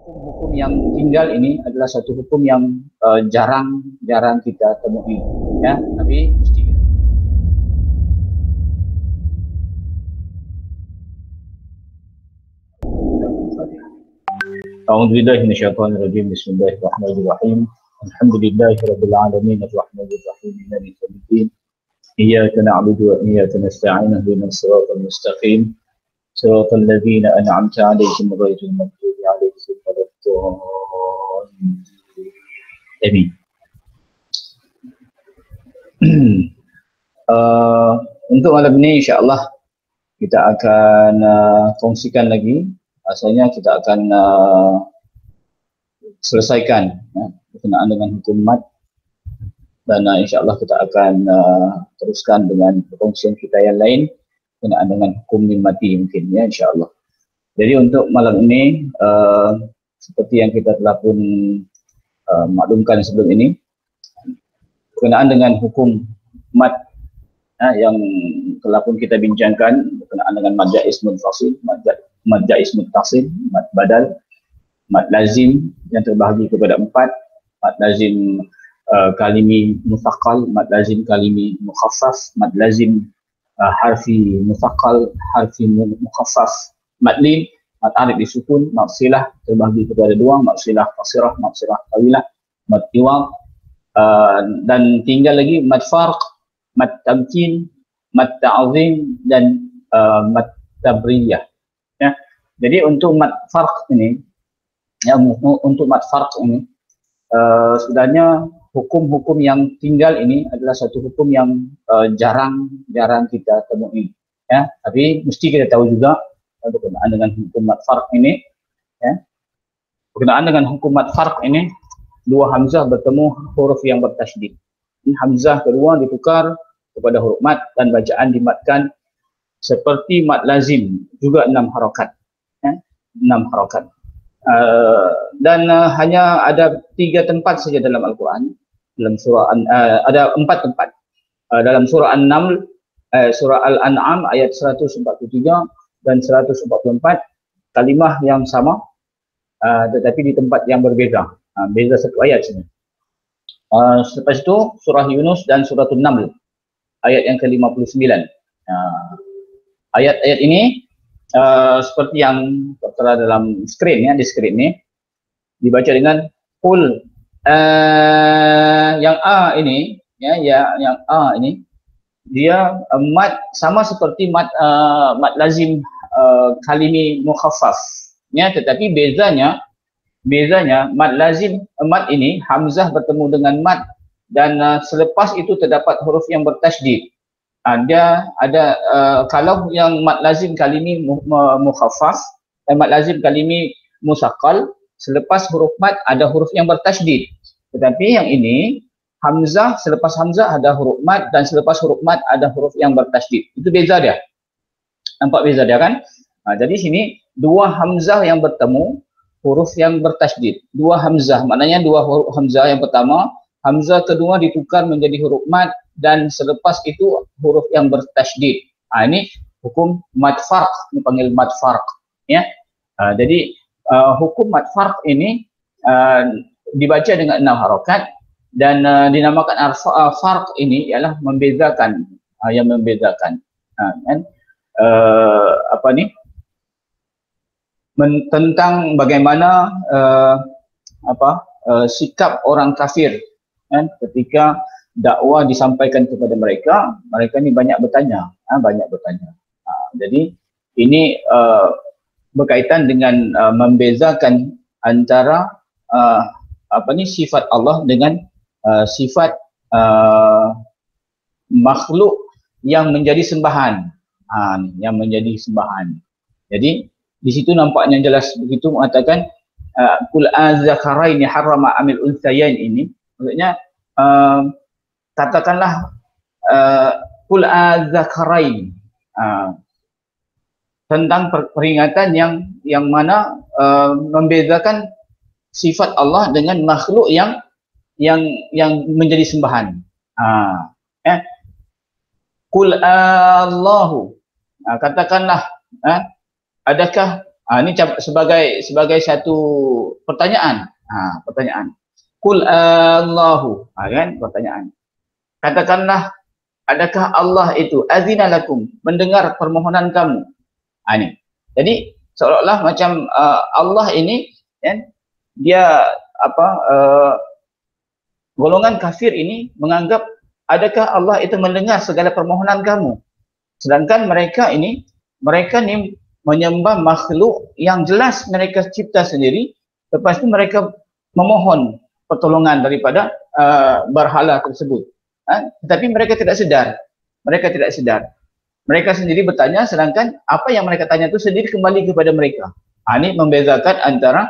Hukum yang tinggal ini adalah satu hukum yang jarang kita temui, ya, tapi mesti. A'udzubillahi minasyaitonirrajim. Bismillahirrahmanirrahim. Alhamdulillahirabbil alamin arrahmanir rahim maliki yaumiddin. Iyyaka na'budu wa iyyaka nasta'in ihdinas siratal mustaqim. Siratal ladzina an'amta 'alaihim ghairil maghdubi 'alaihim waladdallin. Amin. Untuk malam ini insya-Allah kita akan kongsikan lagi. Asalnya kita akan selesaikan berkenaan dengan hukum mat, dan insya-Allah kita akan teruskan dengan perkongsian kita yang lain berkenaan dengan hukum mati mungkin, ya, insya-Allah. Jadi untuk malam ini seperti yang kita telah pun maklumkan sebelum ini, berkenaan dengan hukum mat yang telah pun kita bincangkan berkenaan dengan mad jaiz munfasil, mad jaiz muttasil, mad badal, mad lazim yang terbahagi kepada 4, mad lazim kalimi mufaqqal, mad lazim kalimi mukhaffaf, mad lazim harfi mufaqqal, harfi mukhaffaf, mad lin, mad arif disukun, mad silah terbahagi kepada 2, mad silah qasirah, mad silah tawilah, mad iwad, dan tinggal lagi mad farq, mad tamkin, mad ta'zim, dan mad tabriyah. Ya. Jadi untuk mad farq ini, ya, untuk mad farq ini sebenarnya hukum-hukum yang tinggal ini adalah satu hukum yang jarang kita temui, ya. Tapi mesti kita tahu juga berkenaan dengan hukum mad farq ini, ya. Berkenaan dengan hukum mad farq ini, dua hamzah bertemu huruf yang bertasydid. Ini hamzah kedua ditukar kepada huruf mad dan bacaan dimatkan seperti mad lazim, juga 6 harakat, ya, 6 harakat. Dan hanya ada 3 tempat saja dalam Al-Quran, dalam surah ada 4 tempat dalam surah An-Naml, surah Al-An'am ayat 143 dan 144, kalimah yang sama tetapi di tempat yang berbeza, beza satu ayat saja. Selepas itu surah Yunus dan surah An-Naml ayat yang ke-59. Ayat-ayat ini seperti yang tertera dalam screen, ya, di screen ini dibaca dengan qul, yang a ini, ya, yang a ini dia mad sama seperti mad lazim kalimi mukhaffaf, ya, tetapi bezanya mad lazim, mad ini hamzah bertemu dengan mad, dan selepas itu terdapat huruf yang bertasydid. Ada kalau yang mad lazim kalimi mukhaffaf dan mad lazim kalimi musaqqal, selepas huruf mad ada huruf yang bertasydid. Tetapi yang ini hamzah, selepas hamzah ada huruf mad, dan selepas huruf mad ada huruf yang bertasydid. Itu beza dia. Nampak beza dia, kan? Jadi sini dua hamzah yang bertemu, huruf yang bertasydid. Dua hamzah, maknanya dua huruf hamzah. Yang pertama, hamzah kedua ditukar menjadi huruf mad, dan selepas itu huruf yang bertasydid. Ini hukum mad farq, ini panggil mad farq, ya. Jadi hukum mad farq ini dibaca dengan 6 harakat, dan dinamakan farq ini ialah membezakan, yang membezakan. Tentang bagaimana sikap orang kafir, kan, ketika dakwah disampaikan kepada mereka ini banyak bertanya, jadi ini berkaitan dengan membezakan antara sifat Allah dengan sifat makhluk yang menjadi sembahan, yang menjadi sembahan. Jadi di situ nampaknya jelas begitu mengatakan qul azzakaraini harrama amil unthayain, ini maksudnya katakanlah qul azzakarain, tentang peringatan yang mana membezakan sifat Allah dengan makhluk yang menjadi sembahan. Qul Allahu, katakanlah adakah Ini sebagai satu pertanyaan. Pertanyaan. Qul Allahu, kan pertanyaan. Katakanlah, adakah Allah itu azina lakum, mendengar permohonan kamu? Ini. Jadi seolah-olah macam Allah ini, kan, dia golongan kafir ini menganggap adakah Allah itu mendengar segala permohonan kamu, sedangkan mereka ni menyembah makhluk yang jelas mereka cipta sendiri, lepas itu mereka memohon pertolongan daripada berhala tersebut. Tetapi mereka tidak sedar, mereka sendiri bertanya, sedangkan apa yang mereka tanya itu sendiri kembali kepada mereka. Ini membezakan antara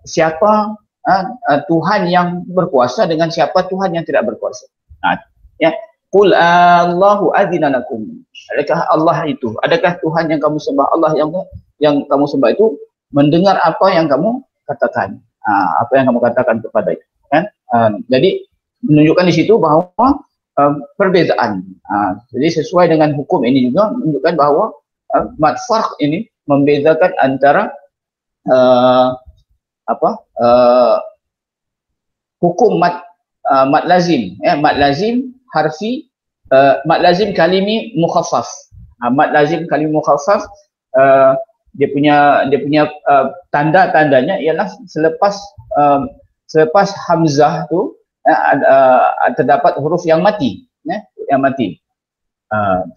siapa Tuhan yang berkuasa dengan siapa Tuhan yang tidak berkuasa. Ya, qul Allahu adzina lakum. Adakah Allah itu, adakah Tuhan yang kamu sembah, Allah yang kamu sembah itu mendengar apa yang kamu katakan, apa yang kamu katakan kepada itu, kan? Jadi menunjukkan di situ bahawa perbezaan. Jadi sesuai dengan hukum ini juga menunjukkan bahawa mad farq ini membezakan antara hukum mad lazim, mad lazim harfi, mad lazim kalimi mukhaffaf. Mad lazim kalimi mukhaffaf, dia punya tanda-tandanya ialah selepas hamzah tu terdapat huruf yang mati,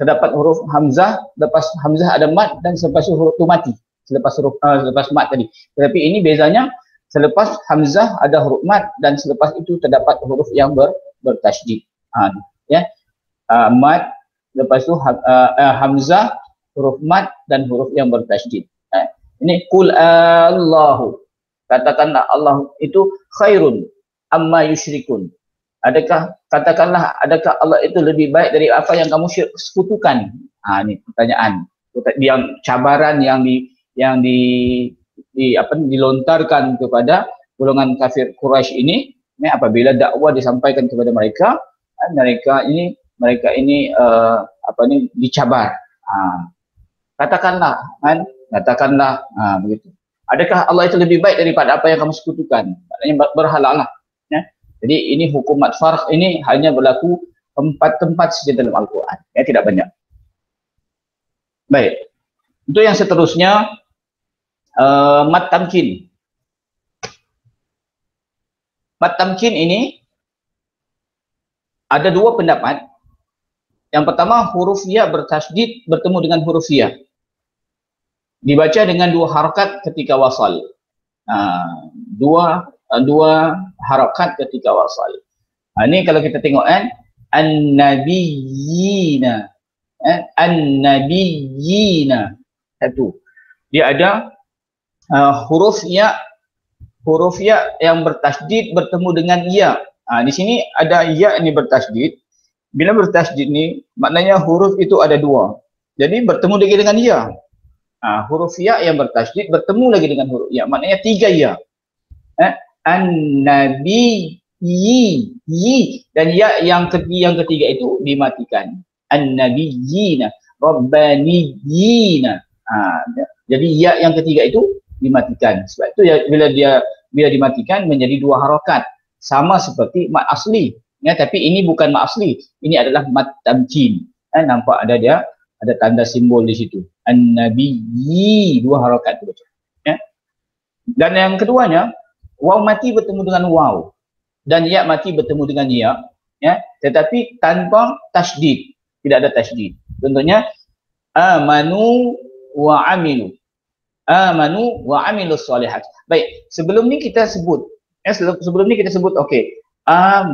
terdapat huruf hamzah, lepas hamzah ada mad, dan selepas huruf tu mati, selepas mad tadi. Tetapi ini bezanya, selepas hamzah ada huruf mad, dan selepas itu terdapat huruf yang bertasydid. Mad, lepas itu hamzah, huruf mad, dan huruf yang bertasydid. Ini qul Allahu, katakanlah Allah itu khairun amma yusyrikun. Katakanlah, adakah Allah itu lebih baik dari apa yang kamu sekutukan? Ini pertanyaan, yang cabaran yang dilontarkan kepada golongan kafir Quraisy ini, apabila dakwah disampaikan kepada mereka, mereka ini dicabar. Katakanlah, begitu. Adakah Allah itu lebih baik daripada apa yang kamu sekutukan? Maknanya berhala lah. Jadi ini hukum mad farq ini hanya berlaku 4 tempat saja dalam Al-Quran, tidak banyak. Baik, untuk yang seterusnya, mad tamkin. Mad tamkin ini ada 2 pendapat. Yang pertama, huruf ya bertasydid bertemu dengan huruf ya, dibaca dengan 2 harakat ketika wasal. Dua harakat ketika wasal. Ini kalau kita tengok an-nabiyina, satu. Dia ada huruf ya yang bertasydid bertemu dengan ya. Di sini ada ya ini bertasydid. Bila bertasydid ni maknanya huruf itu ada 2. Jadi bertemu lagi dengan ya. Huruf ya yang bertasydid bertemu lagi dengan huruf ya, maknanya 3 ya. An-nabi dan ya yang ketiga itu dimatikan. An-nabiyina rabbaniyina. Jadi ya yang ketiga itu dimatikan. Sebab itu bila dimatikan menjadi 2 harakat, sama seperti mad asli. Tapi ini bukan mad asli, ini adalah mad tamkin. Nampak ada tanda simbol di situ. An-nabiyyi, 2 harakat itu. Dan yang keduanya, waw mati bertemu dengan waw, dan ya mati bertemu dengan ya, tetapi tanpa tasydid, tidak ada tasydid. Contohnya amanu wa amilu, shalihat. Baik, sebelum ni kita sebut, okey,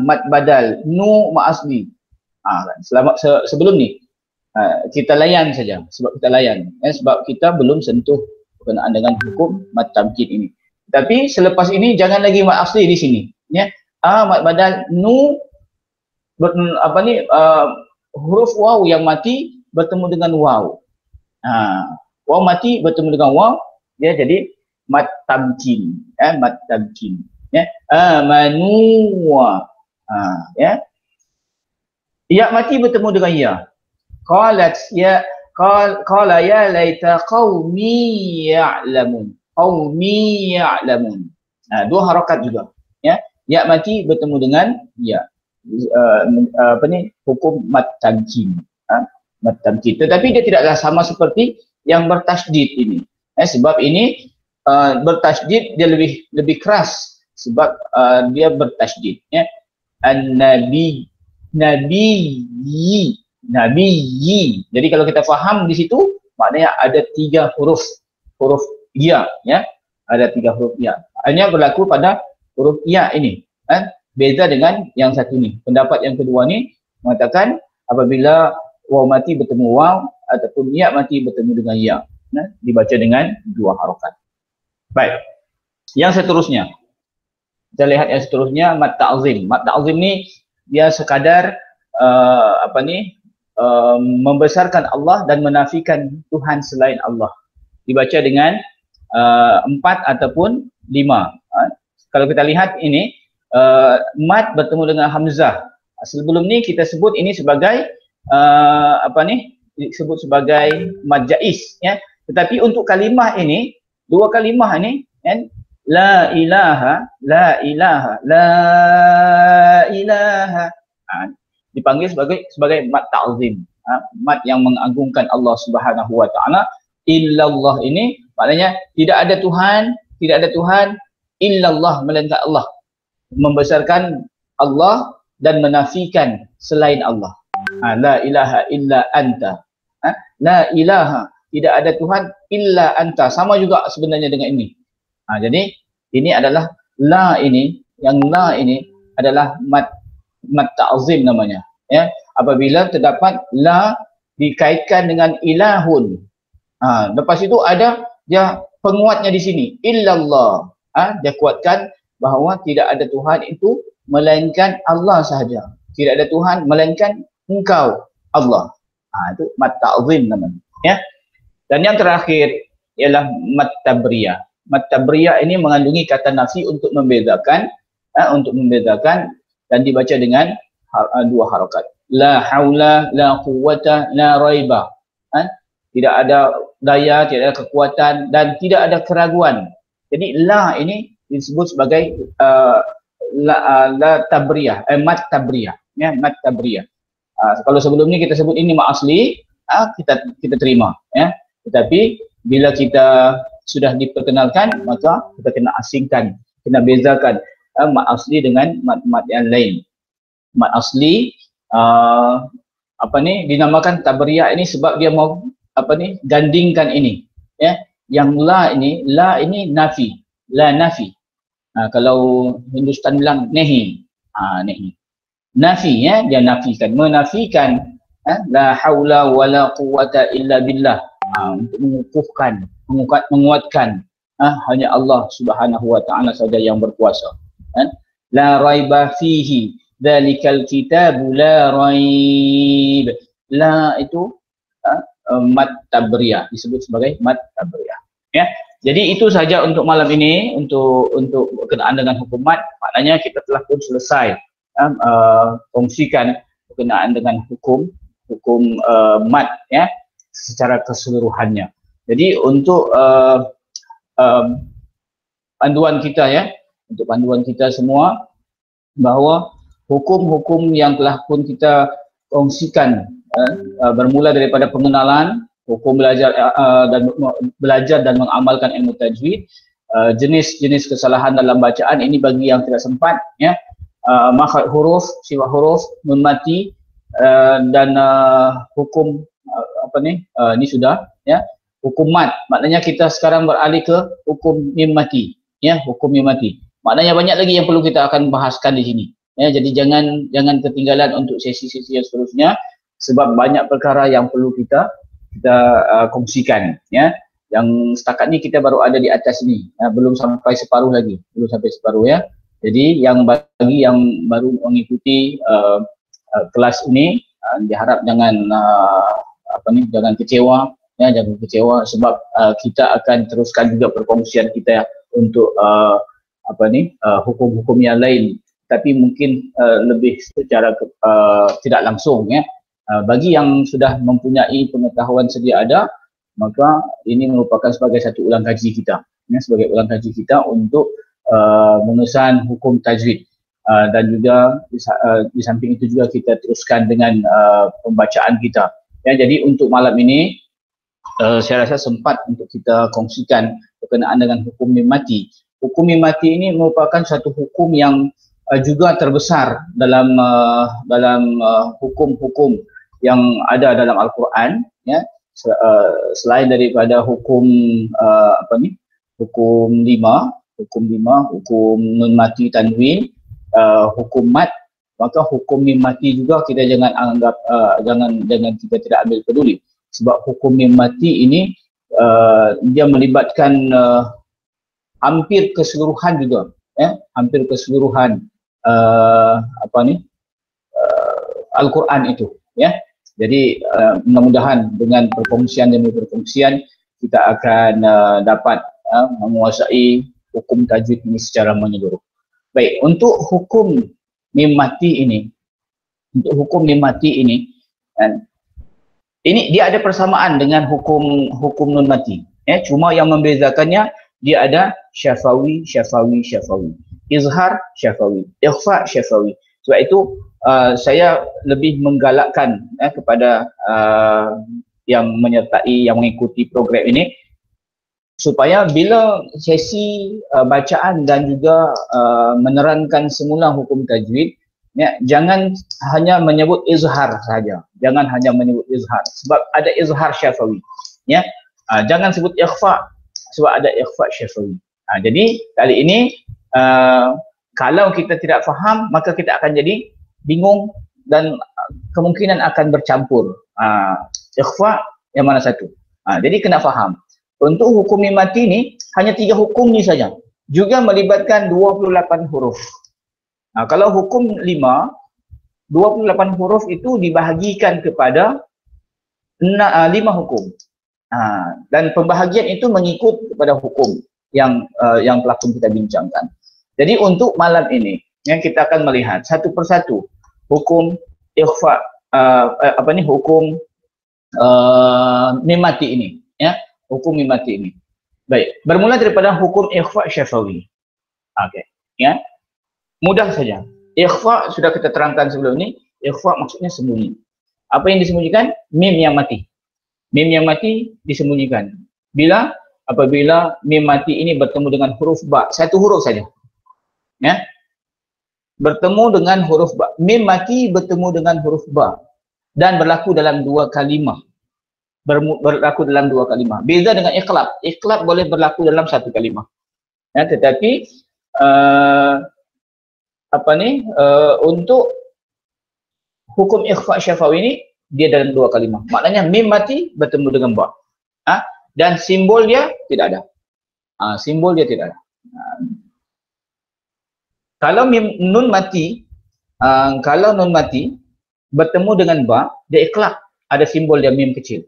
mad badal, nu ma asli. Sebelum ni kita layan saja, sebab kita belum sentuh berkenaan dengan hukum mad tamkin ini. Tapi selepas ini jangan lagi mad asli di sini, mad badal nu huruf waw yang mati bertemu dengan waw. Waw mati bertemu dengan waw, dia jadi mad tamkin, mad tamkin. Amanu wa, ya mati bertemu dengan ya. Qalat ya qala ya laita qaumi ya'lamun. Qaumi ya'lamun. Nah, dua harakat juga. Ya, ya mati bertemu dengan ya. Hukum mat tamkin. Mat tamkin. Tetapi dia tidaklah sama seperti yang bertasydid ini. Sebab ini bertasydid dia lebih keras sebab dia bertasydid. Ya. An-nabi nabiyyi. Jadi kalau kita faham di situ maknanya ada 3 huruf ya, ada 3 huruf ya. Hanya berlaku pada huruf ya ini. Beza dengan yang satu ni. Pendapat yang kedua ni mengatakan apabila waw mati bertemu waw ataupun ya mati bertemu dengan ya, dibaca dengan 2 harakat. Baik. Yang seterusnya. Kita lihat yang seterusnya mat ta'zim. Mat ta'zim ni dia sekadar membesarkan Allah dan menafikan Tuhan selain Allah. Dibaca dengan 4 ataupun 5. Kalau kita lihat ini mat bertemu dengan hamzah. Sebelum ni kita sebut ini sebagai disebut sebagai mad jaiz, ya. Tetapi untuk kalimah ini, 2 kalimah ini kan, la ilaha dipanggil sebagai mat ta'zim, mat yang mengagungkan Allah Subhanahu wa taala. Illallah ini maknanya tidak ada Tuhan illallah, melainkan Allah. Membesarkan Allah dan menafikan selain Allah. La ilaha illa anta. La ilaha, tidak ada Tuhan illa anta. Sama juga sebenarnya dengan ini. Jadi ini adalah la ini, yang la ini adalah mat ta'zim namanya, ya. Apabila terdapat la dikaitkan dengan ilahun, lepas itu ada dia penguatnya di sini illallah, dia kuatkan bahawa tidak ada Tuhan itu melainkan Allah sahaja, tidak ada Tuhan melainkan engkau Allah. Itu mat ta'zim namanya, ya. Dan yang terakhir ialah mat tabriyah. Mat tabriyah ini mengandungi kata nafi untuk membezakan, dan dibaca dengan 2 harakat. La haula la quwwata la raiba. Tidak ada daya, tidak ada kekuatan dan tidak ada keraguan. Jadi la ini disebut sebagai la tabriyah, mat tabriyah, ya, mat tabriyah. Kalau sebelum ni kita sebut ini mat asli, kita terima, ya. Tetapi bila kita sudah diperkenalkan, maka kita kena asingkan, kena bezakan mat asli dengan mat yang lain. Mat asli dinamakan tabriyah ini sebab dia mau gandingkan ini, ya. Yang la ini nafi, la nafi. Kalau Hindustan bilang nehi, nehi. Nafi, ya, dia nafikan, menafikan, la haula wala quwwata illa billah, untuk mengukuhkan, menguatkan, hanya Allah Subhanahu wa taala saja yang berkuasa. La raiba fihi dzalikal kitabu la raib. La itu mat tabriyah, disebut sebagai mat tabriyah, ya. Jadi itu saja untuk malam ini, untuk berkenaan dengan hukum mat. Maknanya kita telah pun selesai kongsikan berkenaan dengan hukum mat, ya, secara keseluruhannya. Jadi untuk panduan kita, ya, untuk panduan kita semua, bahawa hukum-hukum yang telah pun kita kongsikan bermula daripada pengenalan hukum belajar dan mengamalkan ilmu tajwid, jenis-jenis kesalahan dalam bacaan ini bagi yang tidak sempat, ya, makhraj huruf, sifat huruf, nun mati, dan hukum ini sudah, ya. Hukum mat, maknanya kita sekarang beralih ke hukum mim mati, ya, hukum mim mati. Maknanya banyak lagi yang perlu kita akan bahaskan di sini, ya. Jadi jangan ketinggalan untuk sesi-sesi yang seterusnya, sebab banyak perkara yang perlu kita kongsikan, ya. Yang setakat ni kita baru ada di atas ni, belum sampai separuh lagi, ya. Jadi bagi yang baru mengikuti kelas ini, diharap jangan kecewa, ya, jangan kecewa, sebab kita akan teruskan juga perkongsian kita untuk hukum-hukum yang lain, tapi mungkin lebih secara tidak langsung, ya. Bagi yang sudah mempunyai pengetahuan sedia ada, maka ini merupakan sebagai satu ulang kaji kita, ya, sebagai ulang kaji kita untuk mengesan hukum tajwid. Dan juga di samping itu juga kita teruskan dengan pembacaan kita. Ya, jadi untuk malam ini saya rasa sempat untuk kita kongsikan berkenaan dengan hukum mim mati. Hukum mim mati ini merupakan satu hukum yang juga terbesar dalam hukum-hukum yang ada dalam Al-Quran, ya. Selain daripada hukum hukum 5, hukum nun mati tanwin, hukum mat, maka hukum mim mati juga kita jangan anggap jangan kita tidak ambil peduli, sebab hukum mim mati ini dia melibatkan hampir keseluruhan juga, ya, hampir keseluruhan Al-Quran itu, ya. Jadi mudah-mudahan dengan perkongsian demi perkongsian kita akan dapat menguasai hukum tajwid ini secara menyeluruh. Baik, untuk hukum mim mati ini, ini dia ada persamaan dengan hukum nun mati. Cuma yang membezakannya dia ada syafawi, izhar syafawi, ikhfa syafawi. Sebab itu saya lebih menggalakkan kepada yang menyertai, yang mengikuti program ini, supaya bila sesi bacaan dan juga menerangkan semula hukum tajwid, ya, jangan hanya menyebut izhar saja, jangan hanya menyebut izhar, sebab ada izhar syafawi, ya. Jangan sebut ikhfa, sebab ada ikhfa syafawi. Jadi kali ini kalau kita tidak faham, maka kita akan jadi bingung dan kemungkinan akan bercampur ikhfa yang mana satu. Jadi kena faham. Untuk hukum mim mati ini hanya 3 hukum ni saja, juga melibatkan 28 huruf. Kalau hukum 5, 28 huruf itu dibahagikan kepada 5 hukum. Dan pembahagian itu mengikut kepada hukum yang telah pun kita bincangkan. Jadi untuk malam ini, yang kita akan melihat satu persatu hukum ikhfa, hukum mim mati ini, ya, hukum mim mati ini. Baik, bermula daripada hukum ikhfa syafawi. Okey, ya. Mudah saja. Ikhfa sudah kita terangkan sebelum ini. Ikhfa maksudnya sembunyi. Apa yang disembunyikan? Mim yang mati. Mim yang mati disembunyikan. Apabila mim mati ini bertemu dengan huruf ba, satu huruf saja. Ya. Bertemu dengan huruf ba. Mim mati bertemu dengan huruf ba dan berlaku dalam 2 kalimah. Berlaku dalam 2 kalimah. Beza dengan iqlab. Iqlab boleh berlaku dalam 1 kalimah. Ya, tetapi untuk hukum ikhfa syafawi ini dia dalam 2 kalimah. Maknanya mim mati bertemu dengan ba. Dan simbol dia tidak ada. Simbol dia tidak ada. Kalau nun mati bertemu dengan ba, dia iqlab, ada simbol dia mim kecil.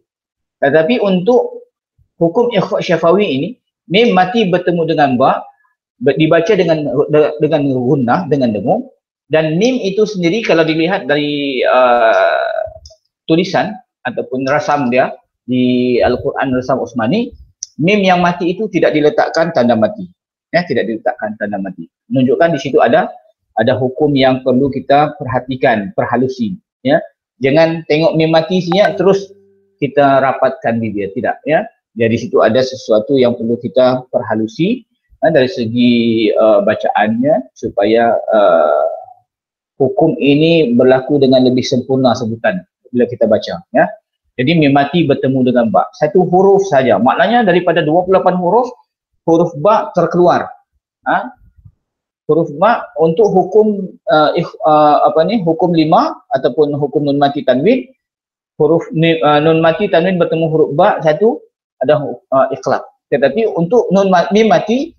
Tetapi untuk hukum ikhfa syafawi ini, mim mati bertemu dengan ba, dibaca dengan gunnah, dengan dengung, dan mim itu sendiri kalau dilihat dari tulisan ataupun rasam dia di Al-Quran Rasam Utsmani, mim yang mati itu tidak diletakkan tanda mati, ya, tidak diletakkan tanda mati. Menunjukkan di situ ada hukum yang perlu kita perhatikan, perhalusi, ya. Jangan tengok mim mati saja terus kita rapatkan bibir, tidak, ya. Jadi situ ada sesuatu yang perlu kita perhalusi dari segi bacaannya, supaya hukum ini berlaku dengan lebih sempurna sebutan bila kita baca, ya. Jadi mim mati bertemu dengan ba, satu huruf saja. Maknanya daripada 28 huruf ba terkeluar. Huruf ba untuk hukum hukum 5 ataupun hukum nun mati tanwin, huruf nun mati tanwin bertemu huruf ba satu, ada iqlab. Tetapi untuk mim mati,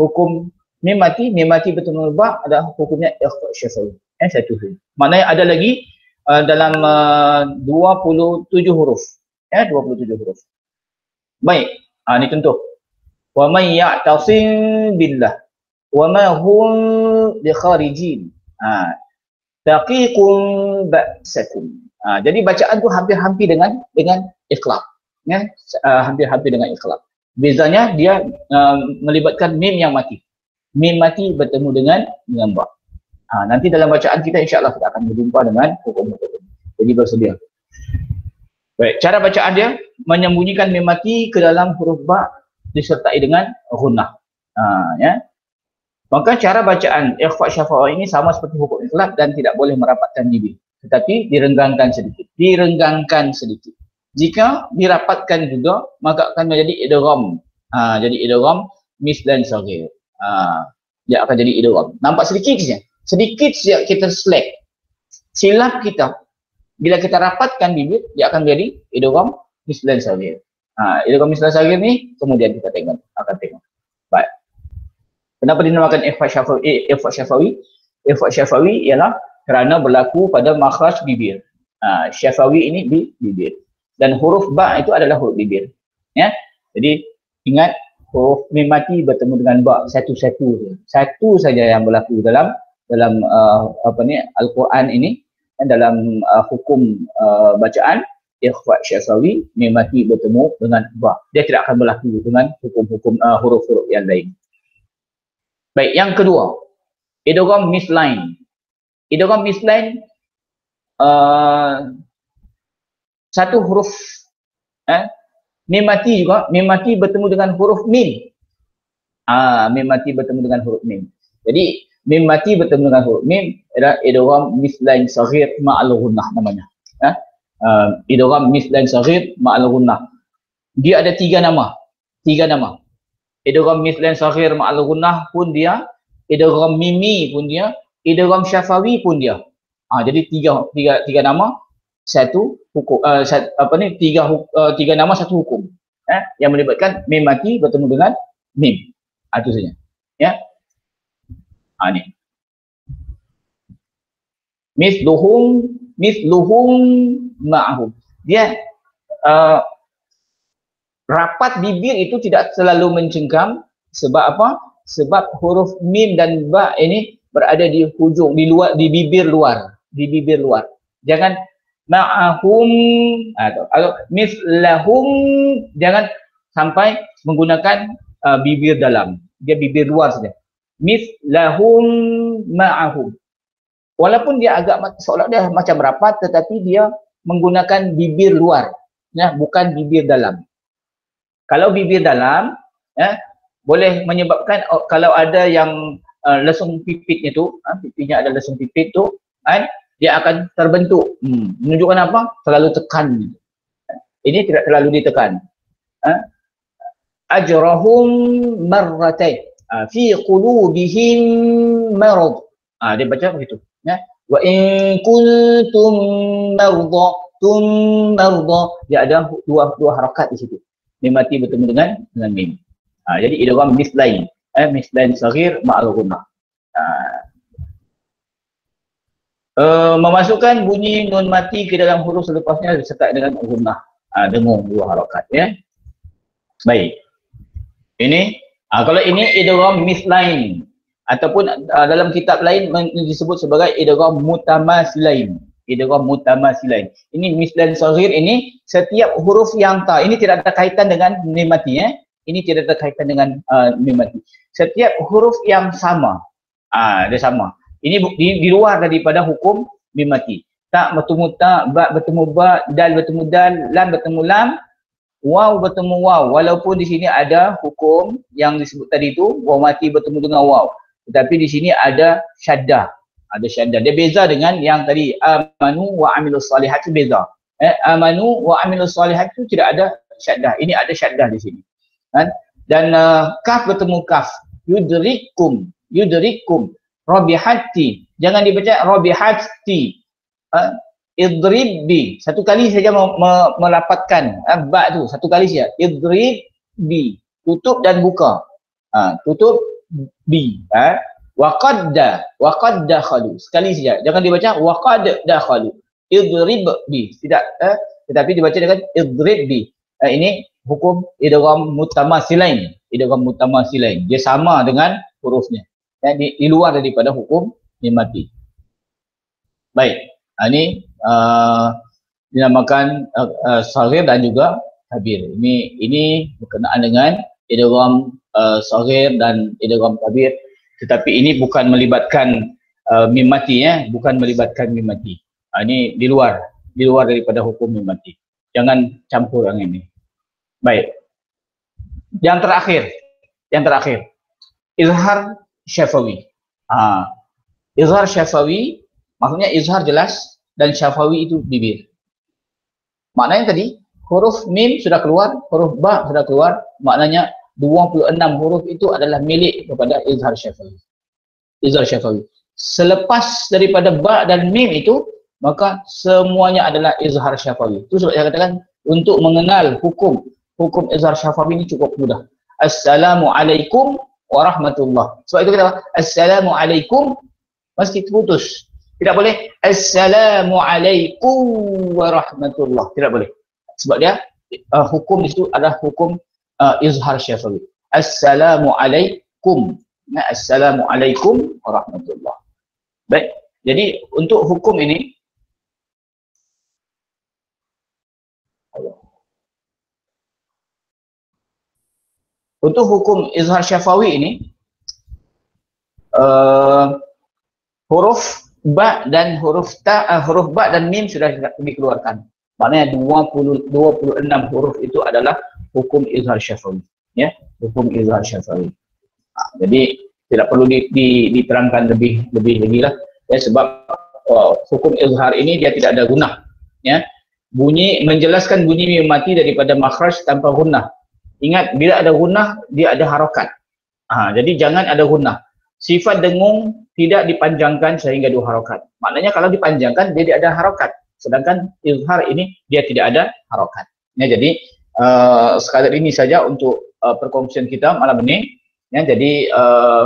hukum mim mati bertemu ba, ada hukumnya ikhfa syafawi. Satu huruf. Maknanya ada lagi dalam 27 huruf. 27 huruf. Baik, ini contoh. Wa may ya'tasim billah wa ma hum bi kharijin. Taqikum ba'sakum. Jadi bacaan tu hampir-hampir dengan iqlab, ya, hampir-hampir dengan iqlab. Bezanya dia melibatkan mim yang mati. Mim mati bertemu dengan ba. Nanti dalam bacaan kita insya-Allah kita akan berjumpa dengan hukum-hukum. Jadi bersedia. Baik, cara bacaan dia menyembunyikan mim mati ke dalam huruf ba disertai dengan ghunnah. Ya. Maka cara bacaan ikhfa syafawi ini sama seperti hukum iqlab dan tidak boleh merapatkan bibir, tetapi direnggangkan sedikit. Direnggangkan sedikit. Jika dirapatkan juga maka akan menjadi idgham. Jadi idgham mislan saghir. Dia akan jadi idgham. Nampak sedikit saja. Sedikit saja kita slack. Silap kita bila kita rapatkan bibir dia akan menjadi idgham mislan saghir. Idgham mislan saghir ni kemudian kita akan tengok. Baik. Kenapa dinamakan ikhfa syafawi? Ikhfa syafawi ialah kerana berlaku pada makhraj bibir. Syafawi ini di bibir. Dan huruf ba itu adalah huruf bibir. Ya. Jadi ingat huruf mim mati bertemu dengan ba satu-satu. Satu saja yang berlaku dalam Al-Quran ini, dan dalam hukum bacaan ikhfa syafawi mim mati bertemu dengan ba. Dia tidak akan berlaku dengan hukum-hukum huruf-huruf yang lain. Baik, yang kedua, idgham misline. Idgham misline satu huruf mim mati juga, mim mati bertemu dengan huruf mim. Mim mati bertemu dengan huruf mim. Jadi mim mati bertemu dengan huruf mim adalah idgham misline saghir ma'al ghunnah namanya. Idgham misline saghir ma'al ghunnah. Dia ada tiga nama. Idgham mislan saghir ma'al ghunnah pun dia, idgham mimi pun dia, idgham syafawi pun dia. Jadi tiga nama, satu hukum, tiga nama satu hukum. Yang melibatkan mim mati bertemu dengan mim. Itu saja. Ya. Ni. Misluhum ma'ahum. Dia rapat bibir itu tidak selalu mencengkam. Sebab apa? Sebab huruf mim dan ba ini berada di hujung, di bibir luar. Jangan ma'ahum atau mislahum, jangan sampai menggunakan bibir dalam. Dia bibir luar saja. Mislahum ma'ahum. Walaupun dia agak seolah dia macam rapat, tetapi dia menggunakan bibir luar, ya, bukan bibir dalam. Kalau bibir dalam, boleh menyebabkan kalau ada yang lesung pipitnya tu, pipitnya ada lesung pipit tu, dia akan terbentuk. Menunjukkan apa? Terlalu tekan. Ini tidak terlalu ditekan. Ajrahum marratain fi qulubihim marad. Dia baca begitu. Wa in kuntum marda. Dia ada dua harakat di situ. Mim mati bertemu dengan mim. Jadi idgham mislain, mislain saghir ma'al ghunnah. Memasukkan bunyi nun mati ke dalam huruf selepasnya disertai dengan ghunnah. Dengung dua harakat, ya. Baik. Ini kalau ini idgham mislain, ataupun dalam kitab lain disebut sebagai idgham mutamasilain. Idgham mutamasilain. Ini mislan saghir ini setiap huruf yang ta, ini tidak ada kaitan dengan mim mati, ya. Ini tidak ada kaitan dengan mim mati. Setiap huruf yang sama, dia sama. Ini di luar daripada hukum mim mati. Tak bertemu tak, ba bertemu ba, dal bertemu dal, lam bertemu lam, waw bertemu waw. Walaupun di sini ada hukum yang disebut tadi itu, waw mati bertemu dengan waw. Tetapi di sini ada syaddah. Ada syaddah. Dia beza dengan yang tadi amanu wa amilus salihat, itu beza. Amanu wa amilus salihat itu tidak ada syaddah. Ini ada syaddah di sini. Dan kaf bertemu kaf. Yudrikum rabihati. Jangan dibaca rabihati. Idribbi. Satu kali saja melapatkan ba tu. Satu kali saja. Idribbi. Tutup dan buka. Tutup bi. Waqad dakhalu. Sekali saja. Jangan dibaca waqad dakhalu. Idrib bi. Tidak. Tetapi dibaca dengan idrib bi. Ini hukum idgham mutamasilain. Idgham mutamasilain. Dia sama dengan hurufnya. Di luar daripada hukum mim mati. Baik. Ini dinamakan saghir dan juga kabir. Ini berkenaan dengan idgham saghir dan idgham kabir, tetapi ini bukan melibatkan mim mati, bukan melibatkan mim mati. Ini di luar daripada hukum mim mati. Jangan campur yang ini. Baik. Yang terakhir izhar syafawi. Izhar syafawi maksudnya izhar jelas dan syafawi itu bibir. Maknanya tadi huruf mim sudah keluar, huruf ba sudah keluar, maknanya 26 huruf itu adalah milik kepada izhar syafawi. Izhar syafawi. Selepas daripada ba dan mim itu, maka semuanya adalah izhar syafawi. Itu sebab saya katakan untuk mengenal hukum izhar syafawi ini cukup mudah. Assalamualaikum warahmatullah. Sebab itu kita assalamualaikum mesti putus. Tidak boleh assalamualaikum warahmatullah. Tidak boleh. Sebab dia hukum itu adalah hukum izhar syafawi. Assalamualaikum. Assalamualaikum warahmatullah. Baik. Jadi untuk hukum ini izhar syafawi ini huruf ba dan huruf ba dan mim sudah dikeluarkan. Maknanya 26 huruf itu adalah hukum izhar syafawi, ya, hukum izhar syafawi. Jadi tidak perlu diterangkan lebih lagi lah, ya, sebab hukum izhar ini dia tidak ada gunnah, ya. Menjelaskan bunyi mim mati daripada makhraj tanpa gunnah. Ingat, bila ada gunnah dia ada harakat. Jadi jangan ada gunnah. Sifat dengung tidak dipanjangkan sehingga 2 harakat. Maknanya kalau dipanjangkan dia tidak ada harakat. Sedangkan izhar ini dia tidak ada harakat. Ya, jadi sekadar ini saja untuk perkongsian kita malam ini. Ya, jadi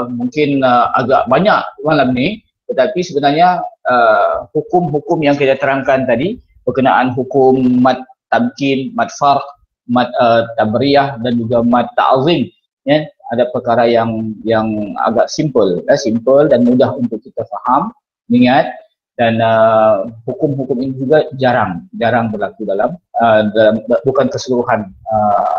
mungkin agak banyak malam ini, tetapi sebenarnya hukum-hukum yang kita terangkan tadi berkenaan hukum mad tamkin, mad farq, mad tabriyah dan juga mad ta'zim, ya, ada perkara yang agak simple dan mudah untuk kita faham, ingat, dan hukum-hukum ini juga jarang berlaku dalam bukan keseluruhan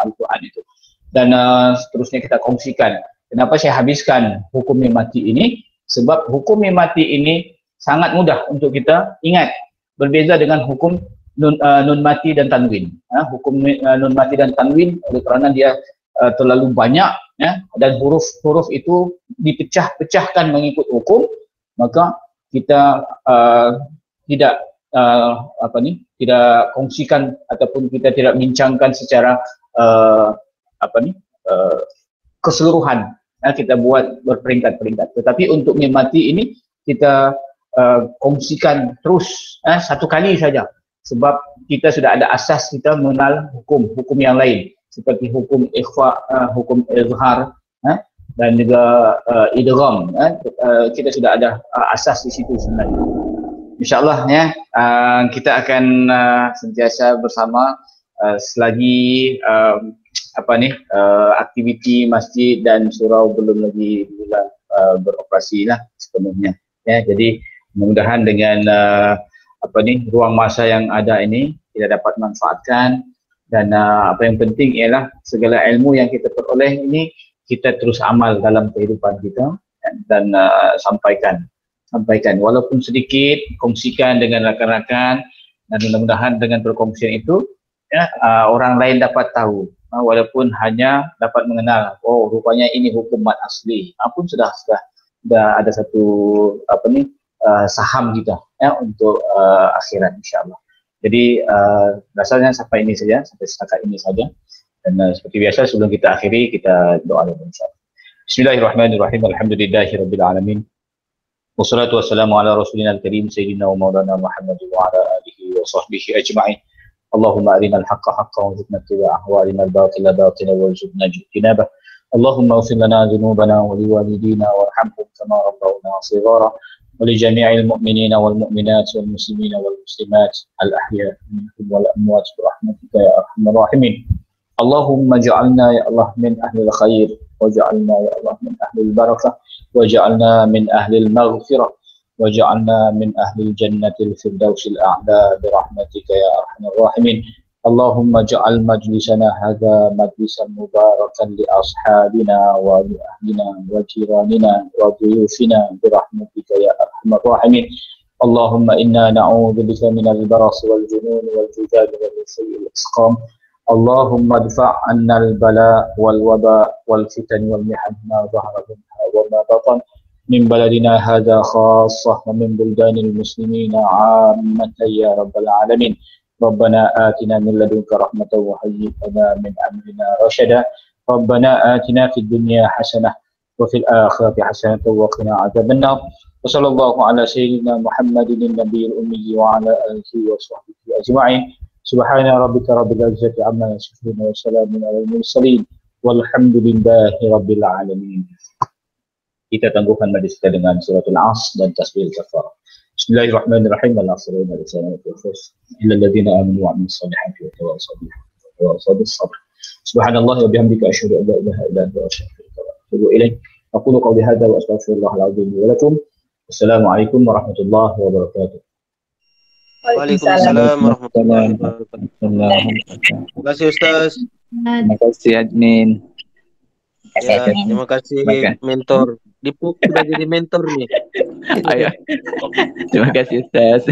Al-Quran itu. Dan seterusnya kita kongsikan kenapa saya habiskan hukum mim mati ini, sebab hukum mim mati ini sangat mudah untuk kita ingat, berbeza dengan hukum nun mati dan tanwin. Hukum nun mati dan tanwin oleh kerana dia terlalu banyak, ya, dan huruf-huruf itu dipecah-pecahkan mengikut hukum, maka kita tidak kongsikan ataupun kita tidak bincangkan secara keseluruhan. Kita buat berperingkat-peringkat. Tetapi untuk mim mati ini kita kongsikan terus satu kali saja, sebab kita sudah ada asas kita mengenal hukum yang lain seperti hukum ikhfa, hukum izhar, dan juga idgham. Kita sudah ada asas di situ sebenarnya. InsyaAllah, ya, kita akan sentiasa bersama selagi aktiviti masjid dan surau belum lagi beroperasi lah sepenuhnya. Ya, jadi mudah-mudahan dengan ruang masa yang ada ini kita dapat manfaatkan, dan apa yang penting ialah segala ilmu yang kita peroleh ini kita terus amal dalam kehidupan kita, dan sampaikan walaupun sedikit, kongsikan dengan rakan-rakan, dan mudah-mudahan dengan perkongsian itu, ya, orang lain dapat tahu, walaupun hanya dapat mengenal, oh rupanya ini hukum mad asli, pun sudah ada satu saham kita, ya, untuk akhirat insyaAllah. Jadi rasanya sampai setakat ini saja, dan seperti biasa sebelum kita akhiri kita doa dulu insyaAllah. Bismillahirrahmanirrahim. Alhamdulillahirabbil alamin. Wassalatu wassalamu ala rasulina al-karim sayyidina wa maulana Muhammad wa ala alihi wa sahbihi ajma'in. Allahumma arinal haqqa haqqan warzuqna ittiba'ahu wa arinal batila batilan warzuqna ijtinabah. Allahumma ighfir lana dhunubana wa liwalidina warhamhum kama rabbawna shighara. ولجميع المؤمنين والمؤمنات والمسلمين والمسلمات الأحياء منهم والأموات برحمتك يا أرحم الراحمين. اللهم اجعلنا يا الله من أهل الخير، واجعلنا يا الله من أهل البركة، واجعلنا من أهل المغفرة، واجعلنا من أهل الجنة الفردوس الأعلى برحمتك يا أرحم الراحمين. اللهم اجعل مجلسنا هذا مجلسا مباركا لأصحابنا ولأهلنا وجيراننا وضيوفنا برحمتك يا أرحم الراحمين. اللهم إنا نعوذ بك من البرص والجنون والجذام ومن سيء الإسقام. اللهم ادفع عنا البلاء والوباء والفتن والمحن ما ظهر منها وما بطن من بلدنا هذا خاصة ومن بلدان المسلمين عامة يا رب العالمين. ربنا آتنا من لدنك رحمة وهيئ لنا من أمرنا رشدا. ربنا آتنا في الدنيا حسنة وفي الآخرة حسنة وقنا عذاب النار. وصلى الله على سيدنا محمد النبي الأمي وعلى آله وصحبه أجمعين. سبحان ربك رب العزة عما يصفون وسلام على المرسلين والحمد لله رب العالمين. Kita tangguhkan majlis kita dengan suratul As dan tasbih al-kafarah. Bismillahirrahmanirrahim. Al-asrina lisanana tawfus illa alladhina amanu wa amilus solihati wa tawasaw bis sabr. Subhanallah wa bihamdika asyhadu an la ilaha illa anta astaghfiruka wa atubu ilaik. Aqulu qawli hadha wa astaghfirullahal azim li wa lakum. Assalamualaikum warahmatullahi wabarakatuh. Waalaikumsalam warahmatullahi wabarakatuh. Terima kasih Ustaz. Terima kasih admin. Ya, terima kasih mentor. Dipuk sudah jadi mentor nih. Ayo. Terima kasih Ustaz.